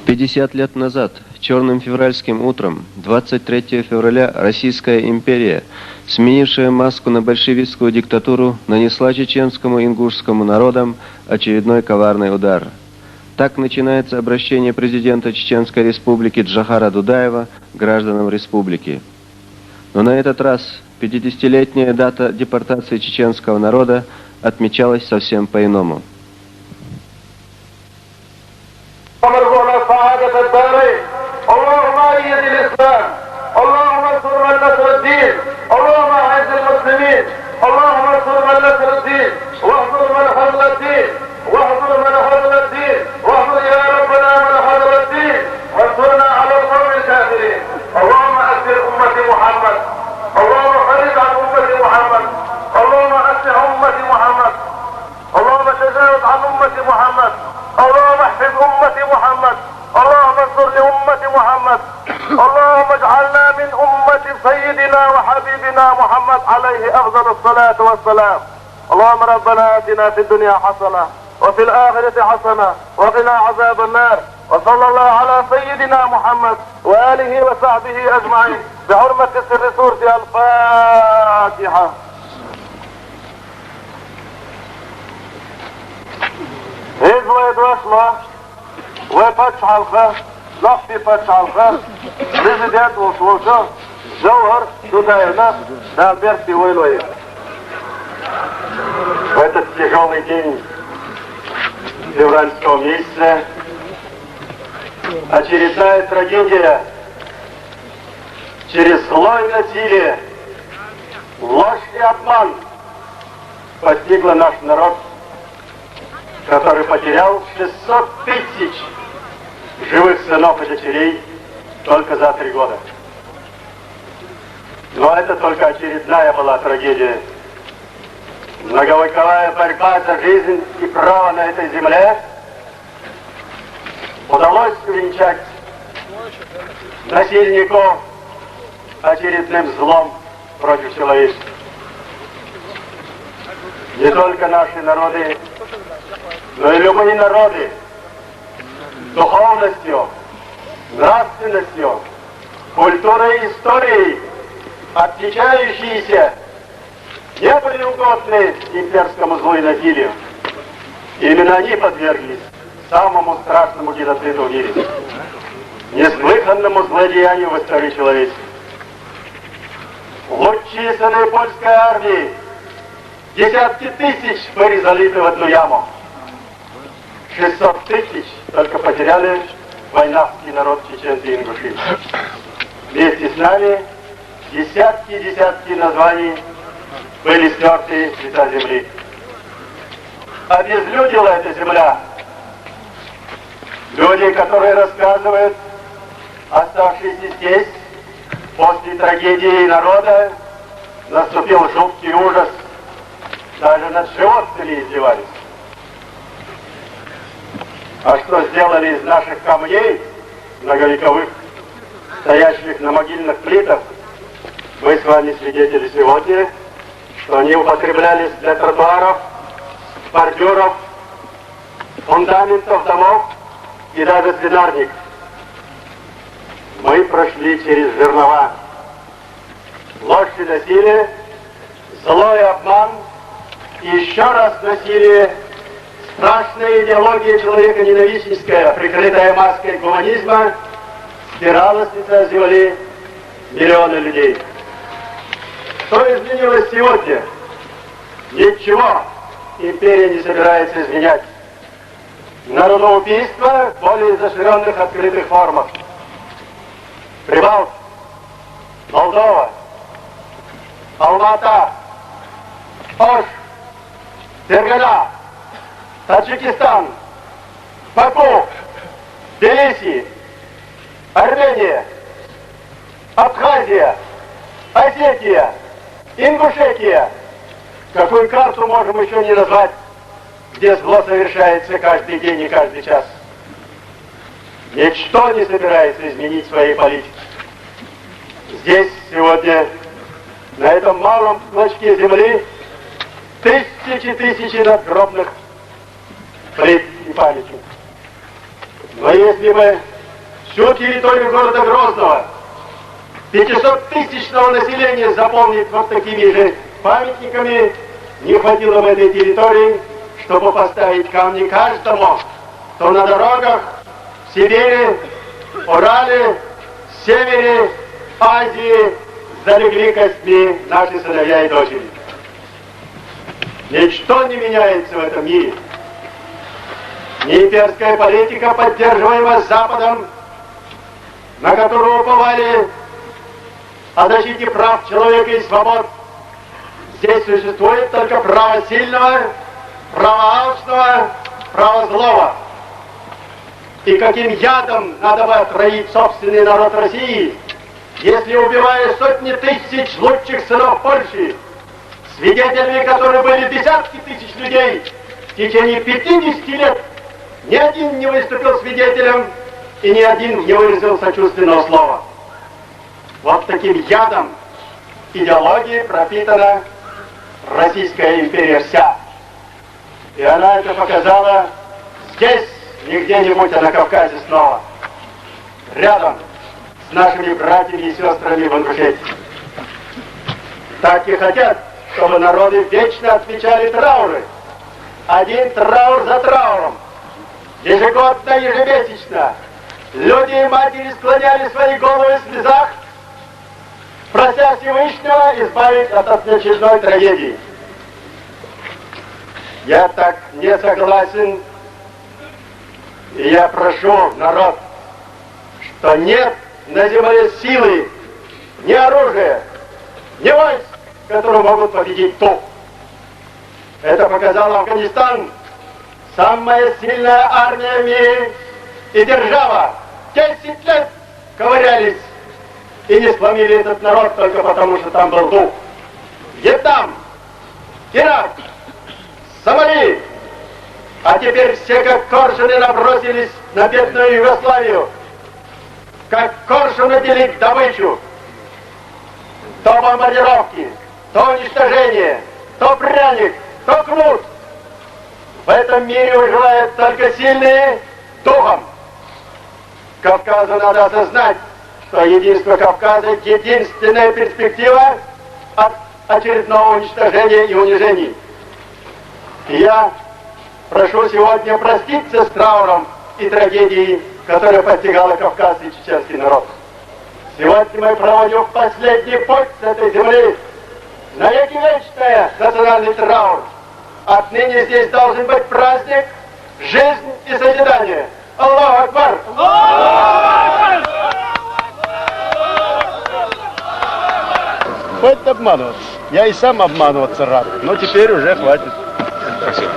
50 лет назад, черным февральским утром, 23 февраля, Российская империя, сменившая маску на большевистскую диктатуру, нанесла чеченскому и ингушскому народам очередной коварный удар. Так начинается обращение президента Чеченской республики Джохара Дудаева к гражданам республики. Но на этот раз 50-летняя дата депортации чеченского народа отмечалась совсем по-иному. اللهم احفظ أمة محمد، اللهم انصر لأمة محمد، اللهم اجعلنا من أمة سيدنا وحبيبنا محمد عليه أفضل الصلاة والسلام. اللهم ربنا آتنا في الدنيا حسنة وفي الآخرة حسنة وقنا عذاب النار، وصلى الله على سيدنا محمد وآله وصحبه أجمعين بحرمة سر سورة الفاتحة. Izgled došlo, ve pačalka, lofti pačalka, президент услышал, Джохар Дудаевна на Альберте Уэллое. В этот тяжелый день февральского месяца очередная трагедия через зло и насилие, ложь и обман постигла наш народ, который потерял 600 тысяч живых сынов и дочерей только за 3 года. Но это только очередная была трагедия. Многовековая борьба за жизнь и право на этой земле удалось увенчать насильников очередным злом против человечества. Не только наши народы, но и любые народы духовностью, нравственностью, культурой и историей, отличающиеся, не были угодны имперскому злу и насилию. Именно они подверглись самому страшному геноциду в мире, неслыханному злодеянию в истории человечества. Лучшие сыны польской армии, десятки тысяч были залиты в одну яму. 600 тысяч только потеряли войнавский народ чеченцы и ингуши. Вместе с нами десятки названий были стерты с лица земли. Обезлюдила эта земля. Люди, которые рассказывают, оставшиеся здесь, после трагедии народа, наступил жуткий ужас. Даже над животными издевались. А что сделали из наших камней, многовековых, стоящих на могильных плитах, мы с вами свидетели сегодня, что они употреблялись для тротуаров, бордюров, фундаментов домов и даже свинарник. Мы прошли через жернова. Ложь и насилие, зло и обман, и еще раз насилие, страшная идеология человеконенавистническая, прикрытая маской гуманизма, стирала с лица земли миллионы людей. Что изменилось сегодня? Ничего империя не собирается изменять. Народоубийство в более изощренных открытых формах. Прибалтика, Молдова, Алма-Ата, Ош, Фергана, Таджикистан, Баку, Тбилиси, Армения, Абхазия, Осетия, Ингушетия. Какую карту можем еще не назвать, где зло совершается каждый день и каждый час. Ничто не собирается изменить своей политики. Здесь сегодня, на этом малом клочке земли, тысячи надгробных плит и памятников. Но если бы всю территорию города Грозного, 500-тысячного населения заполнить вот такими же памятниками, не хватило в этой территории, чтобы поставить камни каждому, кто на дорогах в Сибири, Урале, Севере, Азии залегли костьми наши сыновья и дочери. Ничто не меняется в этом мире. Ни имперская политика, поддерживаемая Западом, на которую уповали о защите прав человека и свобод. Здесь существует только право сильного, право алчного, право злого. И каким ядом надо бы отравить собственный народ России, если, убивая сотни тысяч лучших сынов Польши, свидетелями которых были десятки тысяч людей, в течение 50 лет ни один не выступил свидетелем и ни один не выразил сочувственного слова. Вот таким ядом идеологии пропитана Российская империя вся. И она это показала здесь, не где-нибудь, а на Кавказе снова. Рядом с нашими братьями и сестрами в Ингушетии. Так и хотят, чтобы народы вечно отмечали трауры. Один траур за трауром. Ежегодно, ежемесячно. Люди и матери склоняли свои головы в слезах, прося Всевышнего избавить от очередной трагедии. Я так не согласен, и я прошу народ, что нет на земле силы, ни оружия, ни войск, которые могут победить дух. Это показал Афганистан, самая сильная армия в мире, и держава 10 лет ковырялись и не сломили этот народ только потому, что там был дух. Вьетнам, Ирак, Сомали, а теперь все как коршуны набросились на бедную Югославию, как коршуны делить добычу. То бомбардировки, то уничтожение, то пряник, то кнут. В этом мире выживают только сильные духом. Кавказу надо осознать, что единство Кавказа — единственная перспектива от очередного уничтожения и унижений. И я прошу сегодня проститься с трауром и трагедией, которая постигала Кавказ и чеченский народ. Сегодня мы проводим последний путь с этой земли. Навеки вечная национальный траур. Отныне здесь должен быть праздник, жизнь и созидание. Аллаху Акбар! Хватит обманываться. Я и сам обманываться рад, но теперь уже хватит. Спасибо.